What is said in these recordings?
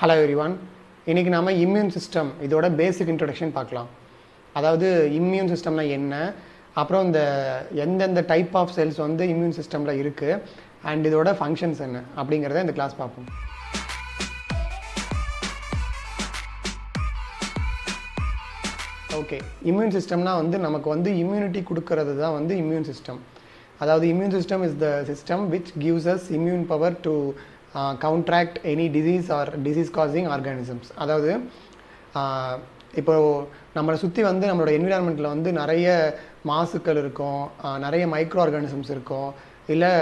Hello everyone. இன்றைக்கி நாம் immune system இதோட பேசிக் இன்ட்ரொடக்ஷன் பார்க்கலாம். அதாவது இம்யூன் சிஸ்டம்னா என்ன, அப்புறம் இந்த எந்தெந்த டைப் ஆஃப் செல்ஸ் வந்து இம்யூன் சிஸ்டமில் இருக்குது அண்ட் இதோட ஃபங்க்ஷன்ஸ் என்ன அப்படிங்கிறத இந்த கிளாஸ் பார்ப்போம். ஓகே, இம்யூன் சிஸ்டம்னா வந்து நமக்கு வந்து இம்யூனிட்டி கொடுக்கறது தான் வந்து இம்யூன் சிஸ்டம். அதாவது immune system is the system which gives us immune power to counteract any disease or disease causing organisms. அதாவது இப்போது நம்மளை சுற்றி வந்து நம்மளோட என்விரான்மெண்ட்டில் வந்து நிறைய மாசுக்கள் இருக்கும், நிறைய மைக்ரோ ஆர்கானிசம்ஸ் இருக்கும், இல்லை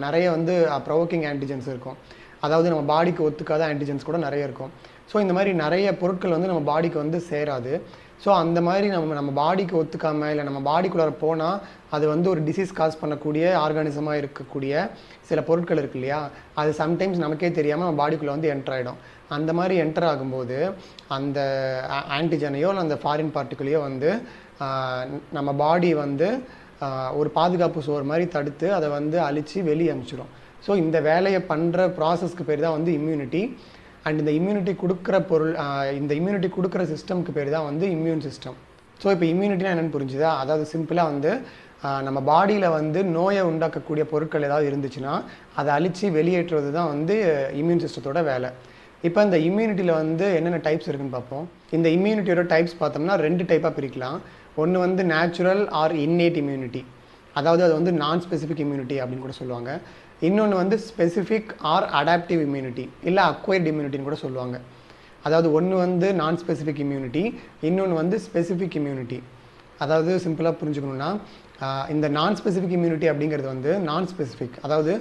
நிறைய வந்து ப்ரொவோக்கிங் ஆன்டிஜென்ஸ் இருக்கும். அதாவது நம்ம பாடிக்கு ஒத்துக்காத ஆன்டிஜென்ஸ் கூட நிறைய இருக்கும். ஸோ இந்த மாதிரி நிறைய பொருட்கள் வந்து நம்ம பாடிக்கு வந்து சேராது. ஸோ அந்த மாதிரி நம்ம பாடிக்கு ஒத்துக்காமல் இல்லை நம்ம பாடிக்குள்ளார போனால் அது வந்து ஒரு டிசீஸ் காஸ் பண்ணக்கூடிய ஆர்கானிசமாக இருக்கக்கூடிய சில பொருட்கள் இருக்கு இல்லையா, அது சம்டைம்ஸ் நமக்கே தெரியாமல் நம்ம பாடிக்குள்ளே வந்து என்டர் ஆகிடும். அந்த மாதிரி என்டர் ஆகும்போது அந்த ஆன்டிஜனையோ இல்லை அந்த ஃபாரின் பார்ட்டிகளையோ வந்து நம்ம பாடி வந்து ஒரு பாதுகாப்பு சோறு மாதிரி தடுத்து அதை வந்து அழித்து வெளியே அனுப்பிச்சிடும். ஸோ இந்த வேலையை பண்ணுற ப்ராசஸ்க்கு பேர் தான் வந்து இம்யூனிட்டி. அண்ட் இந்த இம்யூனிட்டி கொடுக்குற இந்த இம்யூனிட்டி கொடுக்குற சிஸ்டம்க்கு பேர் தான் வந்து இம்யூன் சிஸ்டம். ஸோ இப்போ இம்யூனிட்டினா என்னென்னு புரிஞ்சுதா? அதாவது சிம்பிளாக வந்து நம்ம பாடியில் வந்து நோயை உண்டாக்கக்கூடிய பொருட்கள் ஏதாவது இருந்துச்சுன்னா அதை அழித்து வெளியேற்றுவது தான் வந்து இம்யூன் சிஸ்டத்தோட வேலை. இப்போ இந்த இம்யூனிட்டியில் வந்து என்னென்ன டைப்ஸ் இருக்குதுன்னு பார்ப்போம். இந்த இம்யூனிட்டியோட டைப்ஸ் பார்த்தோம்னா 2 டைப்பாக பிரிக்கலாம். ஒன்று வந்து நேச்சுரல் ஆர் இன்னேட் இம்யூனிட்டி, அதாவது அது வந்து நான் ஸ்பெசிஃபிக் இம்யூனிட்டி அப்படின்னு கூட சொல்லுவாங்க. இன்னொன்று வந்து ஸ்பெசிஃபிக் ஆர் அடாப்டிவ் இம்யூனிட்டி இல்லை அக்வைர்ட் இம்யூனிட்டின்னு கூட சொல்லுவாங்க. அதாவது ஒன்று வந்து நான் ஸ்பெசிஃபிக் இம்யூனிட்டி, இன்னொன்று வந்து ஸ்பெசிஃபிக் இம்யூனிட்டி. அதாவது சிம்பிளாக புரிஞ்சுக்கணுன்னா இந்த நான் ஸ்பெசிஃபிக் இம்யூனிட்டி அப்படிங்கிறது வந்து நான் ஸ்பெசிஃபிக், அதாவது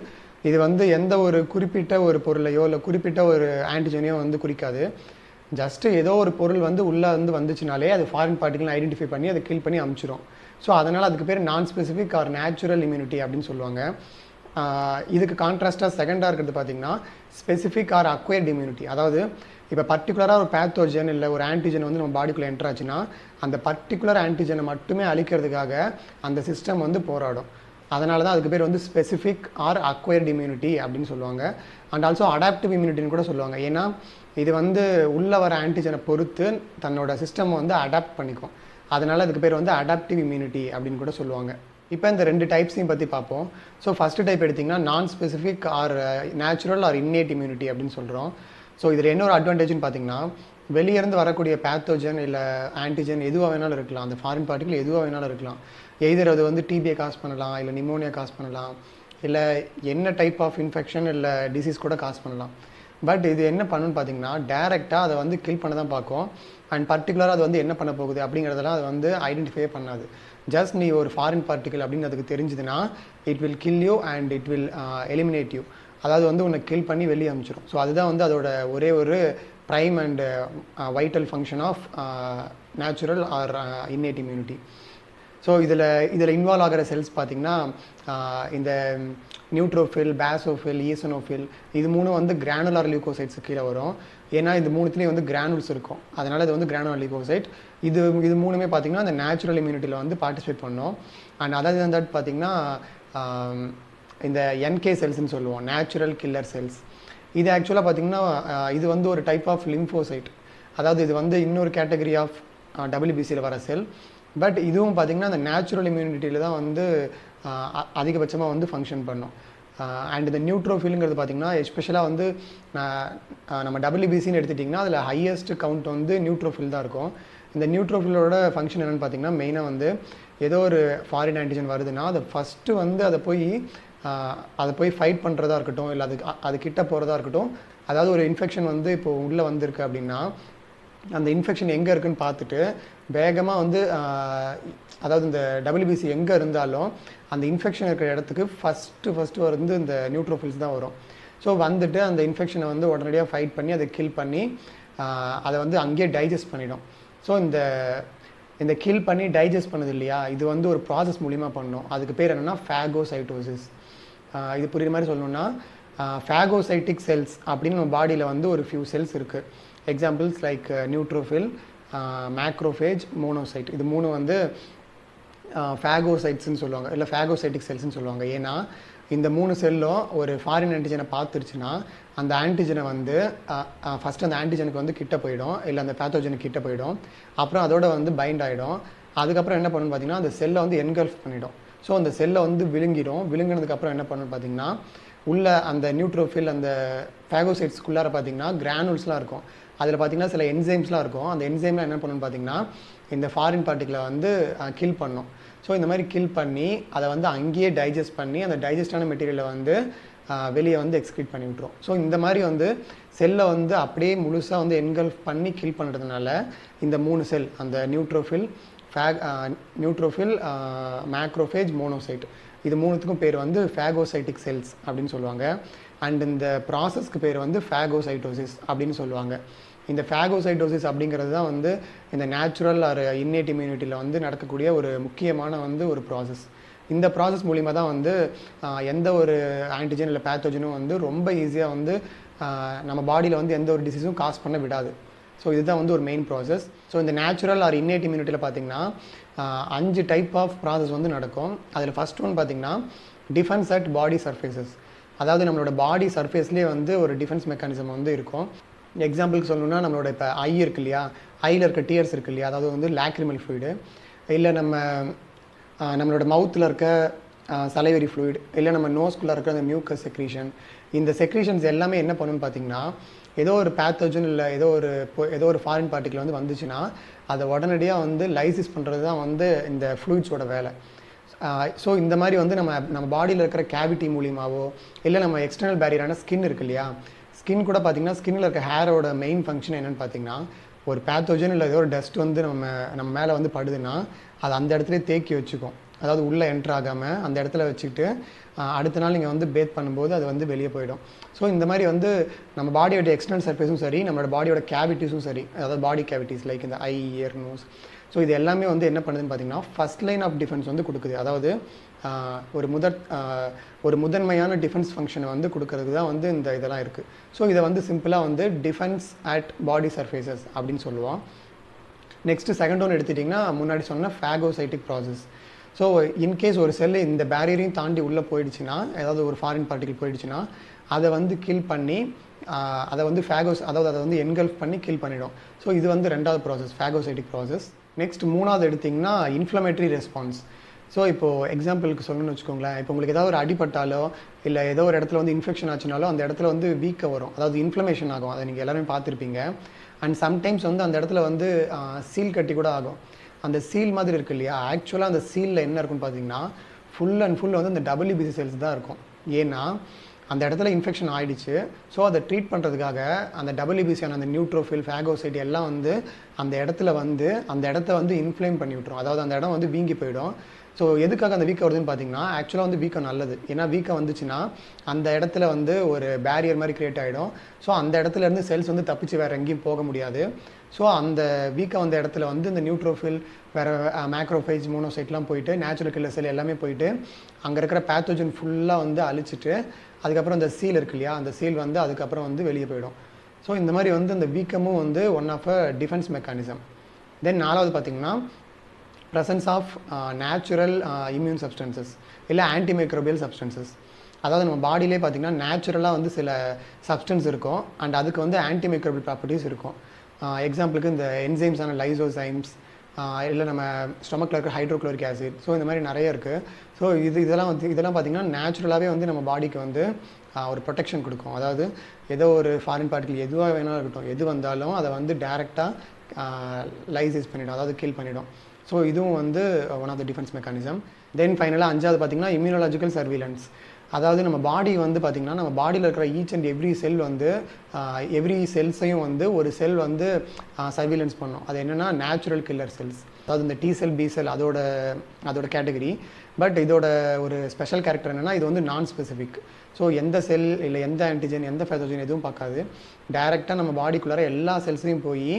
இது வந்து எந்த ஒரு குறிப்பிட்ட ஒரு பொருளையோ இல்லை குறிப்பிட்ட ஒரு ஆன்டிஜனையோ வந்து குறிக்காது. ஜஸ்ட்டு ஏதோ ஒரு பொருள் வந்து உள்ளே வந்துச்சுனாலே அது ஃபாரின் பார்ட்டிகல் ஐடென்டிஃபை பண்ணி அதை கில் பண்ணி அமுச்சிடும். ஸோ அதனால் அதுக்கு பேர் நான் ஸ்பெசிஃபிக் ஆர் நேச்சுரல் இம்யூனிட்டி அப்படின்னு சொல்லுவாங்க. இதுக்கு கான்ட்ராஸ்டாக செகண்டாக இருக்கிறது பார்த்திங்கன்னா ஸ்பெசிஃபிக் ஆர் அக்வைர்ட் இம்யூனிட்டி. அதாவது இப்போ பர்டிகுலராக ஒரு பேத்தோஜன் இல்லை ஒரு ஆன்டிஜன் வந்து நம்ம பாடிக்குள்ளே என்டர் ஆச்சுன்னா அந்த பர்டிகுலர் ஆன்டிஜனை மட்டுமே அழிக்கிறதுக்காக அந்த சிஸ்டம் வந்து போராடும். அதனால தான் அதுக்கு பேர் வந்து ஸ்பெசிஃபிக் ஆர் அக்வைர்ட் இம்யூனிட்டி அப்படின்னு சொல்லுவாங்க. அண்ட் ஆல்சோ அடாப்டிவ் இம்யூனிட்டின்னு கூட சொல்லுவாங்க. ஏன்னா இது வந்து உள்ளே வர ஆன்டிஜனை பொறுத்து தன்னோட சிஸ்டம் வந்து அடாப்ட் பண்ணிக்கும். அதனால் அதுக்கு பேர் வந்து அடாப்டிவ் இம்யூனிட்டி அப்படின்னு கூட சொல்லுவாங்க. இப்போ இந்த 2 டைப்ஸையும் பற்றி பார்ப்போம். ஸோ ஃபஸ்ட்டு டைப் எடுத்திங்கன்னா நான் specific R natural or innate immunity அப்படின்னு சொல்கிறோம். ஸோ இதில் என்ன ஒரு அட்வான்டேஜ்னு பார்த்தீங்கன்னா, வெளியேருந்து வரக்கூடிய பேத்தோஜன் இல்லை ஆன்டிஜன் எதுவாக வேணாலும் இருக்கலாம், அந்த ஃபாரின் பார்ட்டிகல் எதுவாக வேணாலும் இருக்கலாம். எய்தர் அது வந்து டிபியை காஸ் பண்ணலாம், இல்லை நிமோனியா காஸ் பண்ணலாம், இல்லை என்ன டைப் ஆஃப் இன்ஃபெக்ஷன் இல்லை டிசீஸ் கூட காஸ் பண்ணலாம். பட் இது என்ன பண்ணுன்னு பார்த்தீங்கன்னா டைரெக்டாக அதை வந்து கில் பண்ண தான் பார்க்கும். அண்ட் பர்டிகுலராக அது வந்து என்ன பண்ண போகுது அப்படிங்கிறதெல்லாம் அது வந்து ஐடென்டிஃபை பண்ணாது. ஜஸ்ட் நீ ஒரு ஃபாரின் பார்ட்டிகல் அப்படின்னு அதுக்கு தெரிஞ்சுதுன்னா it will kill you and it will eliminate you. அதாவது வந்து உன்னை கில் பண்ணி வெளியே அனுப்பிச்சிடும். ஸோ அதுதான் வந்து அதோட ஒரே ஒரு prime and vital function of natural or innate immunity. So இதில் இன்வால்வ் ஆகிற செல்ஸ் பார்த்திங்கன்னா இந்த நியூட்ரோஃபில், பேசோஃபில், ஈசனோஃபில், இது 3 வந்து கிரானுலார் லியூகோசைட்ஸு கீழே வரும். ஏன்னா இது 3த்துலேயும் வந்து கிரானுல்ஸ் இருக்கும், அதனால் இது வந்து கிரானுலார் லியூகோசைட். இது 3மே பார்த்திங்கன்னா அந்த நேச்சுரல் இம்யூனிட்டியில் வந்து பார்ட்டிசிபேட் பண்ணோம். அண்ட் அதாவது தட் பார்த்திங்கன்னா இந்த NK செல்ஸ்ன்னு சொல்லுவோம், நேச்சுரல் கில்லர் செல்ஸ். இது ஆக்சுவலாக பார்த்திங்கன்னா இது வந்து ஒரு டைப் ஆஃப் லிம்போசைட். அதாவது இது வந்து இன்னொரு கேட்டகரி ஆஃப் WBCயில் வர செல். பட் இதுவும் பார்த்திங்கன்னா அந்த நேச்சுரல் இம்யூனிட்டியில் தான் வந்து அதிகபட்சமாக வந்து ஃபங்க்ஷன் பண்ணும். அண்ட் இந்த நியூட்ரோஃபிலுங்கிறது பார்த்திங்கன்னா எஸ்பெஷலாக வந்து நம்ம WBCன்னு எடுத்துட்டிங்கன்னா அதில் ஹையஸ்ட் கவுண்ட் வந்து நியூட்ரோஃபில் தான் இருக்கும். இந்த நியூட்ரோஃபிலோட ஃபங்க்ஷன் என்னென்னு பார்த்திங்கன்னா மெயினாக வந்து ஏதோ ஒரு ஃபாரின் ஆன்டிஜன் வருதுன்னா அதை ஃபஸ்ட்டு வந்து அதை போய் ஃபைட் பண்ணுறதா இருக்கட்டும், இல்லை அது கிட்ட போகிறதா இருக்கட்டும். அதாவது ஒரு இன்ஃபெக்ஷன் வந்து இப்போது உள்ளே வந்திருக்கு அப்படின்னா அந்த இன்ஃபெக்ஷன் எங்கே இருக்குதுன்னு பார்த்துட்டு வேகமாக வந்து அதாவது இந்த WBC எங்கே இருந்தாலும் அந்த இன்ஃபெக்ஷன் இருக்கிற இடத்துக்கு ஃபஸ்ட்டு வந்து இந்த நியூட்ரோஃபில்ஸ் தான் வரும். ஸோ வந்துட்டு அந்த இன்ஃபெக்ஷனை வந்து உடனடியாக ஃபைட் பண்ணி அதை கில் பண்ணி அதை வந்து அங்கேயே டைஜஸ்ட் பண்ணிடும். ஸோ இந்த கில் பண்ணி டைஜஸ்ட் பண்ணது இல்லையா, இது வந்து ஒரு ப்ராசஸ் மூலிமா பண்ணணும். அதுக்கு பேர் என்னென்னா ஃபேகோசைட்டோசிஸ். இது புரியுற மாதிரி சொல்லணுன்னா ஃபேகோசைட்டிக் செல்ஸ் அப்படின்னு நம்ம பாடியில் வந்து ஒரு ஃபியூ செல்ஸ் இருக்குது. Examples like neutrophil, macrophage, monocyte. இது 3 வந்து ஃபேகோசைட்ஸ்ன்னு சொல்லுவாங்க, இல்லை ஃபேகோசைட்டிக் செல்ஸ்ன்னு சொல்லுவாங்க. ஏன்னா இந்த 3 செல்லும் ஒரு ஃபாரின் ஆன்டிஜனை பார்த்துருச்சுன்னா அந்த ஆன்டிஜனை வந்து ஃபஸ்ட்டு அந்த ஆன்டிஜனுக்கு வந்து கிட்ட போயிடும், இல்லை அந்த பேத்தோஜனுக்கு கிட்ட போயிடும். அப்புறம் அதோட வந்து பைண்ட் ஆகிடும். அதுக்கப்புறம் என்ன பண்ணுன்னு பார்த்தீங்கன்னா அந்த செல்லை வந்து என்கல்ஃப் பண்ணிடும். ஸோ அந்த செல்லை வந்து விழுங்கிடும். விழுங்கினதுக்கப்புறம் என்ன பண்ணுன்னு பார்த்தீங்கன்னா உள்ள அந்த நியூட்ரோஃபில் அந்த ஃபேகோசைட்ஸ்குள்ளார பார்த்தீங்கன்னா கிரானுல்ஸ்லாம் இருக்கும். அதில் பார்த்தீங்கன்னா சில என்சைம்ஸ்லாம் இருக்கும். அந்த என்சைம்லாம் என்ன பண்ணணும்னு பார்த்தீங்கன்னா இந்த ஃபாரின் பார்ட்டிகளை வந்து கில் பண்ணும். ஸோ இந்த மாதிரி கில் பண்ணி அதை வந்து அங்கேயே டைஜஸ்ட் பண்ணி அந்த டைஜஸ்டான மெட்டீரியலை வந்து வெளியே வந்து எக்ஸ்க்ரீட் பண்ணி விட்டுரும். ஸோ இந்த மாதிரி வந்து செல்லை வந்து அப்படியே முழுசாக வந்து என்கல்ஃப் பண்ணி கில் பண்ணுறதுனால இந்த 3 செல், அந்த நியூட்ரோஃபில், மேக்ரோஃபேஜ், மோனோசைட், இது 3த்துக்கும் பேர் வந்து ஃபேகோசைட்டிக் செல்ஸ் அப்படின்னு சொல்லுவாங்க. அண்ட் இந்த ப்ராசஸ்க்கு பேர் வந்து ஃபேகோசைட்டோசிஸ் அப்படின்னு சொல்லுவாங்க. இந்த ஃபேகோசைட்டோசிஸ் அப்படிங்கிறது தான் வந்து இந்த நேச்சுரல் ஆர் இன்னேட் இம்யூனிட்டியில் வந்து நடக்கக்கூடிய ஒரு முக்கியமான வந்து ஒரு ப்ராசஸ். இந்த ப்ராசஸ் மூலிமா தான் வந்து எந்த ஒரு ஆன்டிஜன் இல்லை பேத்தோஜனும் வந்து ரொம்ப ஈஸியாக வந்து நம்ம பாடியில் வந்து எந்த ஒரு டிசீஸும் காஸ் பண்ண விடாது. ஸோ இதுதான் வந்து ஒரு மெயின் ப்ராசஸ். ஸோ இந்த நேச்சுரல் ஆர் இன்னேட் இம்யூனிட்டியில் பார்த்திங்கன்னா 5 டைப் ஆஃப் ப்ராசஸ் வந்து நடக்கும். அதில் ஃபஸ்ட் ஒன் பார்த்திங்கன்னா டிஃபென்ஸ் அட் பாடி சர்ஃபேசஸ். அதாவது நம்மளோட பாடி சர்ஃபேஸ்லேயே வந்து ஒரு டிஃபென்ஸ் மெக்கானிசம் வந்து இருக்கும். எக்ஸாம்பிளுக்கு சொல்லணும்னா நம்மளோட இப்போ ஐ இருக்கு இல்லையா, ஐயில் இருக்க டியர்ஸ் இருக்கு இல்லையா, அதாவது வந்து லாக்ரிமல் ஃப்ளூயிடு, இல்லை நம்மளோட மவுத்தில் இருக்க சலைவரி ஃப்ளூயிட், இல்லை நம்ம நோஸ்குள்ளே இருக்கிற அந்த மியூக்கஸ் செக்ரீஷன், இந்த செக்ரீஷன்ஸ் எல்லாமே என்ன பண்ணுன்னு பார்த்தீங்கன்னா ஏதோ ஒரு பேத்தோஜன் இல்லை ஏதோ ஒரு ஃபாரின் பார்ட்டிகிள் வந்து வந்துச்சுன்னா அதை உடனடியாக வந்து லைசிஸ் பண்ணுறது தான் வந்து இந்த ஃப்ளூயிட்ஸோட வேலை. ஸோ இந்த மாதிரி வந்து நம்ம பாடியில் இருக்கிற கேவிட்டி மூலியமாவோ இல்லை நம்ம எக்ஸ்டர்னல் பேரியரான ஸ்கின் இருக்கு இல்லையா, ஸ்கின் கூட பார்த்திங்கன்னா ஸ்கின்னில் இருக்க ஹேரோட மெயின் ஃபங்க்ஷன் என்னென்னு பார்த்தீங்கன்னா ஒரு பேத்தோஜன் இல்லை ஏதோ ஒரு டஸ்ட் வந்து நம்ம மேலே வந்து படுதுன்னா அது அந்த இடத்துல தேக்கி வச்சுக்கும். அதாவது உள்ளே என்ட்ரு ஆகாமல் அந்த இடத்துல வச்சுக்கிட்டு அடுத்த நாள் நீங்கள் வந்து பேத் பண்ணும்போது அது வந்து வெளியே போயிடும். ஸோ இந்த மாதிரி வந்து நம்ம பாடியோட எக்ஸ்டர்னல் சர்ஃபேஸும் சரி, நம்மளோட பாடியோட கேவிட்டிஸும் சரி, அதாவது பாடி கேவிட்டிஸ் லைக் இந்த ஐ, இயர், நோஸ், ஸோ இது எல்லாமே வந்து என்ன பண்ணுதுன்னு பார்த்தீங்கன்னா ஃபஸ்ட் லைன் ஆஃப் டிஃபென்ஸ் வந்து கொடுக்குது. அதாவது ஒரு முதன்மையான டிஃபென்ஸ் ஃபங்க்ஷனை வந்து கொடுக்கறதுக்கு தான் வந்து இந்த இதெல்லாம் இருக்குது. ஸோ இதை வந்து சிம்பிளாக வந்து டிஃபென்ஸ் அட் பாடி சர்ஃபேசஸ் அப்படின்னு சொல்லுவோம். நெக்ஸ்ட்டு செகண்ட் ஒன் எடுத்துட்டிங்கன்னா முன்னாடி சொன்ன ஃபேகோசைட்டிக் ப்ராசஸ். ஸோ இன்கேஸ் ஒரு செல்லு இந்த பேரியரையும் தாண்டி உள்ளே போயிடுச்சுன்னா, ஏதாவது ஒரு ஃபாரின் பார்ட்டிகிள் போயிடுச்சுன்னா அதை வந்து கில் பண்ணி அதை வந்து அதாவது அதை வந்து என்கல்ஃப் பண்ணி கில் பண்ணிடும். ஸோ இது வந்து ரெண்டாவது ப்ராசஸ், ஃபேகோசைட்டிக் ப்ராசஸ். நெக்ஸ்ட் மூணாவது எடுத்திங்கன்னா இன்ஃப்ளமேட்டரி ரெஸ்பான்ஸ். ஸோ இப்போது எக்ஸாம்பிளுக்கு சொல்லணும்னு வச்சுக்கோங்களேன், இப்போ உங்களுக்கு ஏதாவது ஒரு அடிப்பட்டாலோ இல்லை ஏதோ ஒரு இடத்துல வந்து இன்ஃபெக்ஷன் ஆச்சுனாலோ அந்த இடத்துல வந்து வீக்காக வரும், அதாவது இன்ஃப்ளமேஷன் ஆகும். அதை நீங்கள் எல்லாருமே பார்த்துருப்பீங்க. அண்ட் சம்டைம்ஸ் வந்து அந்த இடத்துல வந்து சீல் கட்டி கூட ஆகும். அந்த சீல் மாதிரி இருக்குது இல்லையா, ஆக்சுவலாக அந்த சீலில் என்ன இருக்குன்னு பார்த்தீங்கன்னா ஃபுல் அண்ட் ஃபுல் வந்து அந்த WBC செல்ஸ் தான் இருக்கும். ஏன்னா அந்த இடத்துல இன்ஃபெக்ஷன் ஆகிடுச்சு. ஸோ அதை ட்ரீட் பண்ணுறதுக்காக அந்த WBCயான அந்த நியூட்ரோஃபில், ஃபேகோசைட் எல்லாம் வந்து அந்த இடத்த வந்து இன்ஃப்ளேம் பண்ணி விட்டுரும். அதாவது அந்த இடம் வந்து வீங்கி போயிடும். ஸோ எதுக்காக அந்த வீக்கம் வருதுன்னு பார்த்தீங்கன்னா ஆக்சுவலாக வந்து வீக்கம் நல்லது. ஏன்னா வீக்கம் வந்துச்சுன்னா அந்த இடத்துல வந்து ஒரு பேரியர் மாதிரி க்ரியேட் ஆகிடும். ஸோ அந்த இடத்துலேருந்து செல்ஸ் வந்து தப்பிச்சு வேறு எங்கேயும் போக முடியாது. ஸோ அந்த வீக்கம் வந்த இடத்துல வந்து இந்த நியூட்ரோஃபில், வேறு மேக்ரோஃபேஜ், மோனோசைட்லாம் போயிட்டு நேச்சுரல் கில்லர் செல் எல்லாமே போயிட்டு அங்கே இருக்கிற பேத்தோஜன் ஃபுல்லாக வந்து அழிச்சிட்டு அதுக்கப்புறம் அந்த சீல் இருக்கு இல்லையா, அந்த சீல் வந்து அதுக்கப்புறம் வந்து வெளியே போயிடும். ஸோ இந்த மாதிரி வந்து அந்த வீக்கமும் வந்து one of a defence mechanism. Then நாலாவது பார்த்திங்கன்னா presence of natural immune substances இல்லை ஆன்டிமைக்ரோபியல் சப்ஸ்டன்சஸ். அதாவது நம்ம பாடியிலே பார்த்திங்கன்னா நேச்சுரலாக வந்து சில சப்ஸ்டன்ஸ் இருக்கும் அண்ட் அதுக்கு வந்து ஆன்டிமைக்ரோபியல் ப்ராப்பர்ட்டிஸ் இருக்கும். எக்ஸாம்பிளுக்கு இந்த என்சைம்ஸான லைசோசைம்ஸ், இல்லை நம்ம ஸ்டொமக்கில் இருக்கிற ஹைட்ரோக்ளோரிக் ஆசிட், ஸோ இந்த மாதிரி நிறைய இருக்குது. ஸோ இதெல்லாம் பார்த்திங்கன்னா நேச்சுரலாகவே வந்து நம்ம பாடிக்கு வந்து ஒரு ப்ரொடெக்ஷன் கொடுக்கும். அதாவது ஏதோ ஒரு ஃபாரின் பார்ட்டிகிள் எதுவாக வேணாலும் இருக்கட்டும், எது வந்தாலும் அதை வந்து டேரெக்டாக லைசைஸ் பண்ணிவிடும், அதாவது கில் பண்ணிவிடும். ஸோ இதுவும் வந்து one of the defence mechanism. Then ஃபைனலாக அஞ்சாவது பார்த்திங்கன்னா இம்யூனாலஜிக்கல் சர்வீலன்ஸ். அதாவது நம்ம பாடி வந்து பார்த்திங்கன்னா நம்ம பாடியில் இருக்கிற ஈச் அண்ட் எவ்ரி செல் வந்து எவ்ரி செல்ஸையும் வந்து ஒரு செல் வந்து சர்வீலன்ஸ் பண்ணும். அது என்னென்னா நேச்சுரல் கில்லர் செல்ஸ். அதாவது இந்த T செல், B செல் அதோட கேட்டகரி. பட் இதோட ஒரு ஸ்பெஷல் கேரக்டர் என்னென்னா இது வந்து நான் ஸ்பெசிஃபிக். ஸோ எந்த செல் இல்லை எந்த ஆன்டிஜன் எந்த பேத்தோஜன் எதுவும் பார்க்காது. டைரெக்டாக நம்ம பாடிக்குள்ளார எல்லா செல்ஸையும் போய்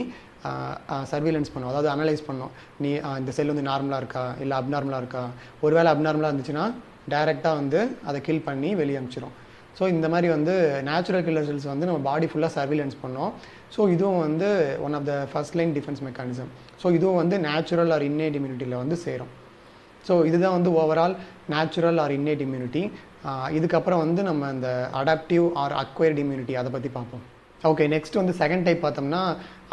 சர்வீலன்ஸ் பண்ணும், அதாவது அனலைஸ் பண்ணும். நீ இந்த செல் வந்து நார்மலாக இருக்கா இல்லை அப்நார்மலாக இருக்கா. ஒருவேளை அப்நார்மலாக இருந்துச்சுன்னா டைரெக்டாக வந்து அதை கில் பண்ணி வெளியே அனுப்பிச்சிடும். ஸோ இந்த மாதிரி வந்து நேச்சுரல் கில்லர் செல்ஸ் வந்து நம்ம பாடி ஃபுல்லாக சர்வீலன்ஸ் பண்ணோம். ஸோ இதுவும் வந்து one of the first line defence mechanism. So இதுவும் வந்து நேச்சுரல் ஆர் இன்னேட் இம்யூனிட்டியில் வந்து சேரும். ஸோ இதுதான் வந்து overall natural or innate immunity. இதுக்கப்புறம் வந்து நம்ம இந்த அடாப்டிவ் ஆர் அக்வைர்டு இம்யூனிட்டி அதை பற்றி பார்ப்போம். ஓகே, நெக்ஸ்ட் வந்து செகண்ட் டைப் பார்த்தோம்னா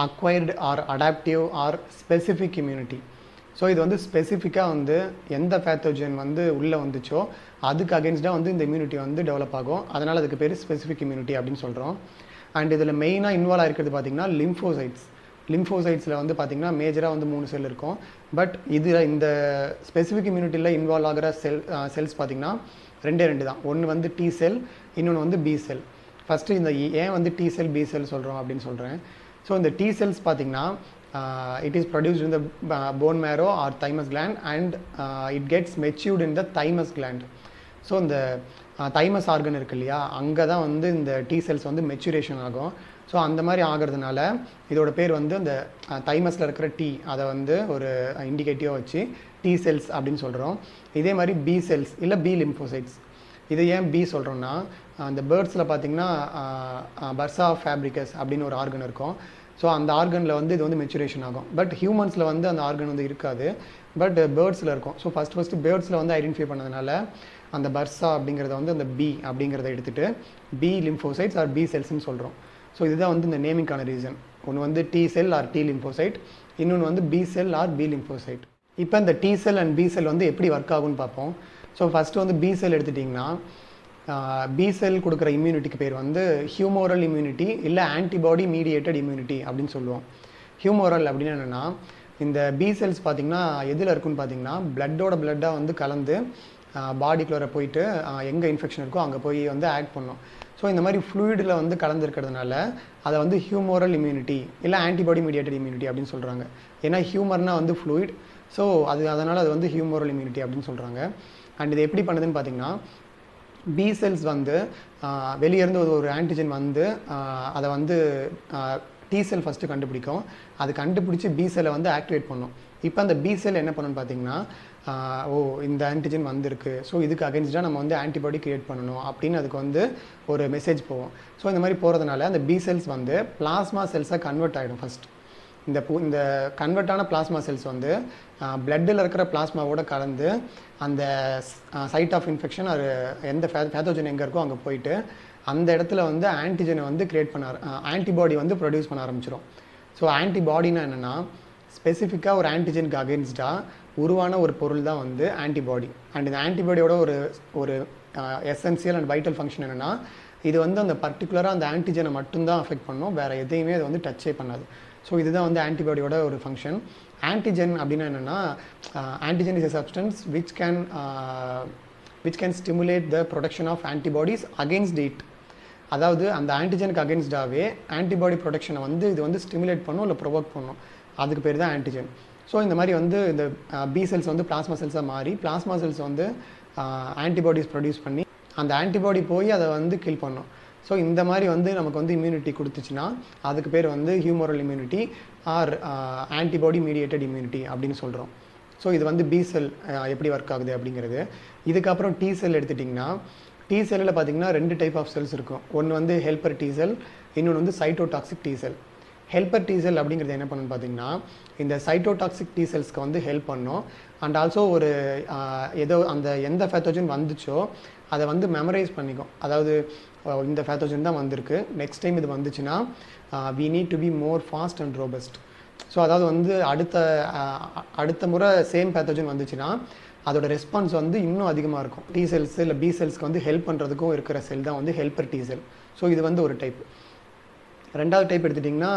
acquired or adaptive or specific immunity. So இது வந்து ஸ்பெசிஃபிக்காக வந்து எந்த பேத்தோஜன் வந்து உள்ளே வந்துச்சோ அதுக்கு அகேன்ஸ்டாக வந்து இந்த இம்யூனிட்டி வந்து டெவலப் ஆகும். அதனால் அதுக்கு பேர் ஸ்பெசிஃபிக் இம்யூனிட்டி அப்படின்னு சொல்கிறோம். அண்ட் இதில் மெயினாக இன்வால்வ் ஆகிருக்கிறது பார்த்திங்கன்னா லிம்ஃபோசைட்ஸ். லிம்ஃபோசைட்ஸில் வந்து பார்த்திங்கன்னா மேஜராக வந்து 3 செல் இருக்கும். பட் இதில் இந்த ஸ்பெசிஃபிக் இம்யூனிட்டியில் இன்வால்வ் ஆகிற செல்ஸ் பார்த்திங்கன்னா 2 தான். ஒன்று வந்து டி செல், இன்னொன்று வந்து பி செல். ஃபஸ்ட்டு இந்த ஏன் வந்து டி செல் பி செல் சொல்கிறோம் அப்படின்னு சொல்கிறேன். ஸோ இந்த டி செல்ஸ் பார்த்திங்கன்னா it is produced in the bone marrow or thymus gland and it gets matured in the thymus gland. So இந்த தைமஸ் ஆர்கன் இருக்கு இல்லையா, அங்கே தான் வந்து இந்த டி செல்ஸ் வந்து மெச்சுரேஷன் ஆகும். ஸோ அந்த மாதிரி ஆகிறதுனால இதோட பேர் வந்து இந்த தைமஸில் இருக்கிற டி அதை வந்து ஒரு இண்டிகேட்டிவாக வச்சு டி செல்ஸ் அப்படின்னு சொல்கிறோம். இதே மாதிரி பி செல்ஸ் இல்லை பி லிம்ஃபோசைட்ஸ். இது ஏன் பி சொல்கிறோன்னா, அந்த பேர்ட்ஸில் பார்த்திங்கன்னா பர்சா ஃபேப்ரிகஸ் அப்படின்னு ஒரு ஆர்கன் இருக்கும். ஸோ அந்த ஆர்கனில் வந்து இது வந்து மெச்சுரேஷன் ஆகும். பட் ஹியூமன்ஸில் வந்து அந்த ஆர்கன் வந்து இருக்காது, பட் பேர்ட்ஸில் இருக்கும். ஸோ ஃபஸ்ட்டு பேர்ட்ஸில் வந்து ஐடென்டிஃபை பண்ணதுனால அந்த பர்சா அப்படிங்கிறத வந்து அந்த பி அப்படிங்கிறத எடுத்துகிட்டு பி லிம்ஃபோசைட்ஸ் ஆர் பி செல்ஸ்ன்னு சொல்கிறோம். ஸோ இதுதான் வந்து இந்த நேமிங்கான ரீசன். ஒன்று வந்து T cell or T lymphocyte, இன்னொன்று வந்து B cell or B lymphocyte. இப்போ இந்த T cell and B cell வந்து எப்படி ஒர்க் ஆகும்னு பார்ப்போம். ஸோ ஃபஸ்ட்டு வந்து பி செல் எடுத்துட்டிங்கன்னா பி செல் கொடுக்குற இம்யூனிட்டிக்கு பேர் வந்து ஹியூமோரல் இம்யூனிட்டி இல்லை ஆன்டிபாடி மீடியேட்டட் இம்யூனிட்டி அப்படின்னு சொல்லுவோம். ஹியூமோரல் அப்படின்னு என்னென்னா, இந்த பி செல்ஸ் பார்த்திங்கன்னா எதில் இருக்குன்னு பார்த்திங்கன்னா பிளட்டாக வந்து கலந்து பாடிக்குள்ளே போயிட்டு எங்கே இன்ஃபெக்ஷன் இருக்கோ அங்கே போய் வந்து ஆக்ட் பண்ணும். ஸோ இந்த மாதிரி ஃப்ளூயிடில் வந்து கலந்துருக்கிறதுனால அதை வந்து ஹியூமோரல் இம்யூனிட்டி இல்லை ஆன்டிபாடி மீடியேட்டட் இம்யூனிட்டி அப்படின்னு சொல்கிறாங்க. ஏன்னா ஹியூமர்னால் வந்து ஃப்ளூயிட், ஸோ அதனால் அது வந்து ஹியூமோரல் இம்யூனிட்டி அப்படின்னு சொல்கிறாங்க. அண்ட் இது எப்படி பண்ணுதுன்னு பார்த்திங்கன்னா, பி செல்ஸ் வந்து வெளியேருந்து ஒரு ஆன்டிஜன் வந்து அதை வந்து டி செல் ஃபஸ்ட்டு கண்டுபிடிக்கும். அது கண்டுபிடிச்சி பி செல்லை வந்து ஆக்டிவேட் பண்ணும். இப்போ அந்த பி செல் என்ன பண்ணணும்னு பார்த்தீங்கன்னா, இந்த ஆன்டிஜன் வந்திருக்கு, ஸோ இதுக்கு அகேன்ஸ்டாக நம்ம வந்து ஆன்டிபாடி கிரியேட் பண்ணணும் அப்படின்னு அதுக்கு வந்து ஒரு மெசேஜ் போகும். ஸோ இந்த மாதிரி போகிறதுனால அந்த பி செல்ஸ் வந்து பிளாஸ்மா செல்ஸாக கன்வெர்ட் ஆகிடும். ஃபஸ்ட் இந்த கன்வெர்ட்டான பிளாஸ்மா செல்ஸ் வந்து பிளட்டில் இருக்கிற பிளாஸ்மாவோட கலந்து அந்த சைட் ஆஃப் இன்ஃபெக்ஷன் அது எந்த பேத்தோஜன் எங்கே இருக்கோ அங்கே போயிட்டு அந்த இடத்துல வந்து ஆன்டிஜனை வந்து கிரியேட் பண்ண ஆன்டிபாடி வந்து ப்ரொடியூஸ் பண்ண ஆரம்பிச்சிடும். ஸோ ஆன்டிபாடினா என்னென்னா, ஸ்பெசிஃபிக்காக ஒரு ஆன்டிஜனுக்கு அகேன்ஸ்டாக உருவான ஒரு பொருள் தான் வந்து ஆன்டிபாடி. அண்ட் இந்த ஆன்டிபாடியோட ஒரு எசென்சியல் அண்ட் வைட்டல் ஃபங்க்ஷன் என்னென்னா, இது வந்து அந்த பர்டிகுலராக அந்த ஆன்டிஜனை மட்டும்தான் அஃபெக்ட் பண்ணும், வேறு எதையுமே அது வந்து டச்சே பண்ணாது. ஸோ இதுதான் வந்து ஆன்டிபாடியோட ஒரு ஃபங்க்ஷன். ஆன்டிஜன் அப்படின்னா என்னென்னா, antigen is a substance which can stimulate the production of antibodies against it. அதாவது அந்த ஆன்டிஜனுக்கு அகேன்ஸ்டாகவே ஆன்டிபாடி ப்ரொடக்ஷனை வந்து இது வந்து ஸ்டிமுலேட் பண்ணும் இல்லை ப்ரொவோக் பண்ணும். அதுக்கு பேர் தான் ஆன்டிஜன். ஸோ இந்த மாதிரி வந்து இந்த பி செல்ஸ் வந்து பிளாஸ்மா செல்ஸாக மாறி பிளாஸ்மா செல்ஸ் வந்து ஆன்டிபாடிஸ் ப்ரொடியூஸ் பண்ணி அந்த ஆன்டிபாடி போய் அதை வந்து கில் பண்ணும். ஸோ இந்த மாதிரி வந்து நமக்கு வந்து இம்யூனிட்டி கொடுத்துச்சுன்னா அதுக்கு பேர் வந்து humoral immunity R antibody mediated immunity அப்படின்னு சொல்கிறோம். ஸோ இது வந்து பி செல் எப்படி ஒர்க் ஆகுது அப்படிங்கிறது. இதுக்கப்புறம் டி செல் எடுத்துட்டிங்கன்னா, டி செல்லில் பார்த்திங்கன்னா 2 டைப் ஆஃப் செல்ஸ் இருக்கும். ஒன்று வந்து ஹெல்பர் டி செல், இன்னொன்று வந்து சைட்டோடாக்சிக் டி செல். ஹெல்பர் டி செல் அப்படிங்கிறது என்ன பண்ணுன்னு பார்த்தீங்கன்னா, இந்த சைட்டோடாக்சிக் டி செல்ஸ்க்கு வந்து ஹெல்ப் பண்ணும். அண்ட் ஆல்சோ ஒரு ஏதோ அந்த எந்த பேத்தோஜன் வந்துச்சோ அதை வந்து மெமரைஸ் பண்ணிக்கும். அதாவது இந்த பேத்தோஜன் தான் வந்திருக்கு, நெக்ஸ்ட் டைம் இது வந்துச்சுன்னா we need to be more fast and robust. So அதாவது வந்து அடுத்த முறை சேம் பேத்தோஜன் வந்துச்சுன்னா அதோட ரெஸ்பான்ஸ் வந்து இன்னும் அதிகமாக இருக்கும். டி செல்ஸ் இல்லை பி செல்ஸ்க்கு வந்து ஹெல்ப் பண்ணுறதுக்கும் இருக்கிற செல் தான் வந்து ஹெல்பர் டி செல். ஸோ இது வந்து ஒரு டைப். ரெண்டாவது டைப் எடுத்துட்டிங்கன்னா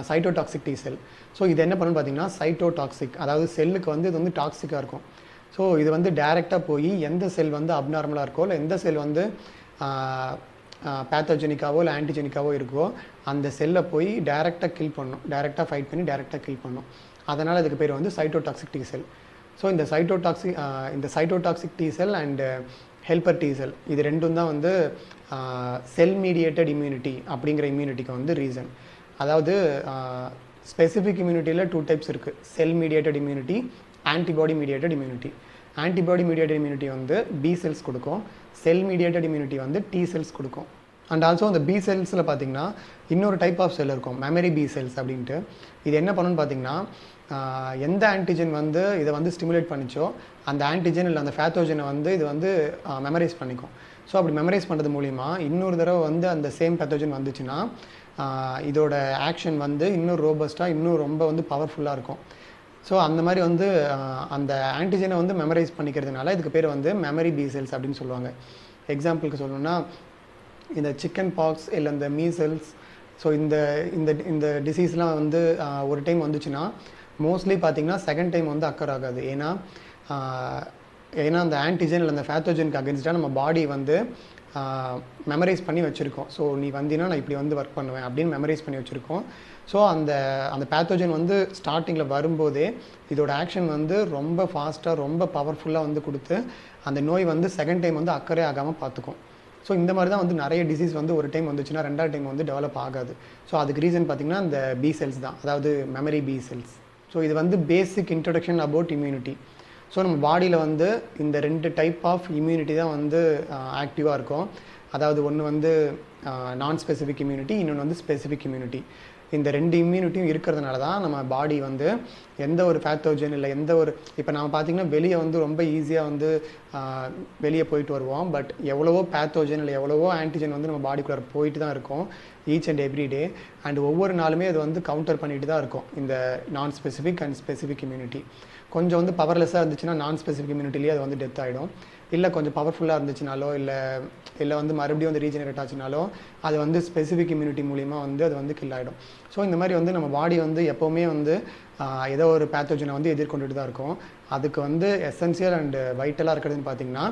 சைட்டோடாக்சிக் டி செல். ஸோ இது என்ன பண்ணுன்னு பார்த்தீங்கன்னா, சைட்டோடாக்சிக், அதாவது செல்லுக்கு வந்து இது வந்து டாக்ஸிக்காக இருக்கும். ஸோ இது வந்து டைரெக்டாக போய் எந்த செல் வந்து அப்நார்மலாக இருக்கோ இல்லை எந்த செல் வந்து பேத்தோஜெனிக்காவோ இல்லை ஆன்டிஜெனிக்காவோ இருக்கோ அந்த செல்லை போய் டைரெக்டாக கில் பண்ணும், டைரெக்டாக ஃபைட் பண்ணி டைரெக்டாக கில் பண்ணும். அதனால் அதுக்கு பேர் வந்து சைட்டோடாக்சிக் டி செல். ஸோ இந்த cytotoxic D cell and helper D செல் இது ரெண்டும் தான் வந்து செல் மீடியேட்டட் இம்யூனிட்டி அப்படிங்கிற இம்யூனிட்டிக்கு வந்து ரீசன். அதாவது ஸ்பெசிஃபிக் இம்யூனிட்டியில் 2 டைப்ஸ் இருக்குது. செல் mediated immunity, antibody mediated immunity. Antibody mediated immunity வந்து பி செல்ஸ் கொடுக்கும், செல் மீடியேட்டட் இம்யூனிட்டி வந்து டி செல்ஸ் கொடுக்கும். அண்ட் ஆல்சோ அந்த பி செல்ஸில் பார்த்திங்கன்னா இன்னொரு டைப் ஆஃப் செல் இருக்கும், மெமரி பி செல்ஸ் அப்படின்ட்டு. இது என்ன பண்ணுன்னு பார்த்திங்கன்னா, எந்த ஆன்டிஜன் வந்து இதை வந்து ஸ்டிமுலேட் பண்ணிச்சோ அந்த ஆன்டிஜன் இல்லை அந்த பேத்தோஜனை வந்து இது வந்து மெமரைஸ் பண்ணிக்கும். ஸோ அப்படி மெமரைஸ் பண்ணுறது மூலிமா இன்னொரு தடவை வந்து அந்த சேம் பேத்தோஜன் வந்துச்சுன்னா இதோட ஆக்ஷன் வந்து இன்னும் ரோபஸ்ட்டாக இன்னும் ரொம்ப வந்து பவர்ஃபுல்லாக இருக்கும். ஸோ அந்த மாதிரி வந்து அந்த ஆன்டிஜனை வந்து மெமரைஸ் பண்ணிக்கிறதுனால இதுக்கு பேர் வந்து மெமரி பி செல்ஸ் அப்படின்னு சொல்லுவாங்க. எக்ஸாம்பிளுக்கு சொல்லணும்னா இந்த சிக்கன் பாக்ஸ் இல்லை இந்த மீசல்ஸ், ஸோ இந்த இந்த இந்த டிசீஸ்லாம் வந்து ஒரு டைம் வந்துச்சுன்னா மோஸ்ட்லி பார்த்திங்கன்னா செகண்ட் டைம் வந்து அக்கர் ஆகாது. ஏன்னா அந்த ஆன்டிஜன் இல்லை அந்த பேத்தோஜனுக்கு அகென்ஸ்டாக நம்ம பாடி வந்து மெமரைஸ் பண்ணி வச்சுருக்கோம். ஸோ நீ வந்தீங்கன்னா நான் இப்படி வந்து ஒர்க் பண்ணுவேன் அப்படின்னு மெமரைஸ் பண்ணி வச்சுருக்கோம். ஸோ அந்த பேத்தோஜன் வந்து ஸ்டார்டிங்கில் வரும்போதே இதோட ஆக்ஷன் வந்து ரொம்ப ஃபாஸ்ட்டாக ரொம்ப பவர்ஃபுல்லாக வந்து கொடுத்து அந்த நோய் வந்து செகண்ட் டைம் வந்து அக்கறை ஆகாமல் பார்த்துக்கும். ஸோ இந்த மாதிரி தான் வந்து நிறைய டிசீஸ் வந்து ஒரு டைம் வந்துச்சுன்னா ரெண்டாவது டைம் வந்து டெவலப் ஆகாது. ஸோ அதுக்கு ரீசன் பார்த்திங்கன்னா இந்த பி செல்ஸ் தான், அதாவது மெமரி பி செல்ஸ். ஸோ இது வந்து பேசிக் இன்ட்ரடக்ஷன் அபவுட் இம்யூனிட்டி. ஸோ நம்ம பாடியில் வந்து இந்த 2 டைப் ஆஃப் இம்யூனிட்டி தான் வந்து ஆக்டிவாக இருக்கும். அதாவது ஒன்று வந்து நான் ஸ்பெசிஃபிக் இம்யூனிட்டி, இன்னொன்று வந்து ஸ்பெசிஃபிக் இம்யூனிட்டி. இந்த 2 இம்யூனிட்டியும் இருக்கிறதுனால தான் நம்ம பாடி வந்து எந்த ஒரு பேத்தோஜன் இல்லை எந்த ஒரு இப்போ நம்ம பார்த்திங்கன்னா வெளியே வந்து ரொம்ப ஈஸியாக வந்து வெளியே போயிட்டு வருவோம். பட் எவ்வளவோ பேத்தோஜன் இல்லை எவ்வளவோ ஆன்டிஜன் வந்து நம்ம பாடிக்குள்ளே போயிட்டு தான் இருக்கும் each and every day. And ஒவ்வொரு நாளுமே அது வந்து கவுண்டர் பண்ணிட்டு தான் இருக்கும் இந்த நான் ஸ்பெசிஃபிக் அண்ட் ஸ்பெசிஃபிக் இம்யூனிட்டி. கொஞ்சம் வந்து பவர்லெஸ்ஸாக இருந்துச்சுன்னா நான் ஸ்பெசிஃபிக் இம்யூனிட்டிலேயே அது வந்து டெத் ஆகிடும். இல்லை கொஞ்சம் பவர்ஃபுல்லாக இருந்துச்சுனாலோ இல்லை வந்து மறுபடியும் வந்து ரீஜெனரேட் ஆச்சுனாலோ அது வந்து ஸ்பெசிஃபிக் இம்யூனிட்டி மூலிமா வந்து அது வந்து கில் ஆகிடும். ஸோ இந்த மாதிரி வந்து நம்ம பாடி வந்து எப்போவுமே வந்து ஏதோ ஒரு பேத்தோஜனை வந்து எதிர்கொண்டுட்டு தான் இருக்கும். அதுக்கு வந்து எசென்சியல் அண்டு வைட்டலாக இருக்கிறதுன்னு பார்த்திங்கன்னா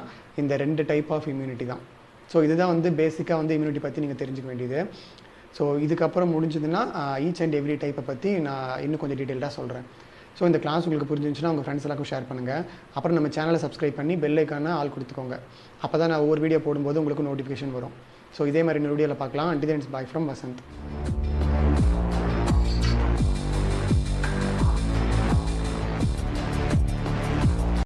இந்த 2 டைப் ஆஃப் இம்யூனிட்டி தான். ஸோ இதுதான் வந்து பேசிக்காக வந்து இம்யூனிட்டி பற்றி நீங்கள் தெரிஞ்சுக்க வேண்டியது. ஸோ இதுக்கப்புறம் முடிஞ்சதுன்னா ஈச் அண்ட் எவ்ரி டைப்பை பற்றி நான் இன்னும் கொஞ்சம் டீட்டெயில்டாக சொல்கிறேன். ஸோ இந்த கிளாஸ் உங்களுக்கு புரிஞ்சிருந்துச்சுன்னா உங்கள் ஃப்ரெண்ட்ஸ் எல்லாருக்கும் ஷேர் பண்ணுங்கள். அப்புறம் நம்ம சேனலை சப்ஸ்கிரைப் பண்ணி பெல் ஐக்கான ஆல் கொடுத்துக்கோங்க. அப்போ தான் நான் ஒவ்வொரு வீடியோ போடும்போது உங்களுக்கு நோட்டிஃபிகேஷன் வரும். ஸோ இதே மாதிரி இன்னொரு வீடியோவில் பார்க்கலாம். Until then it's by from Vasanth.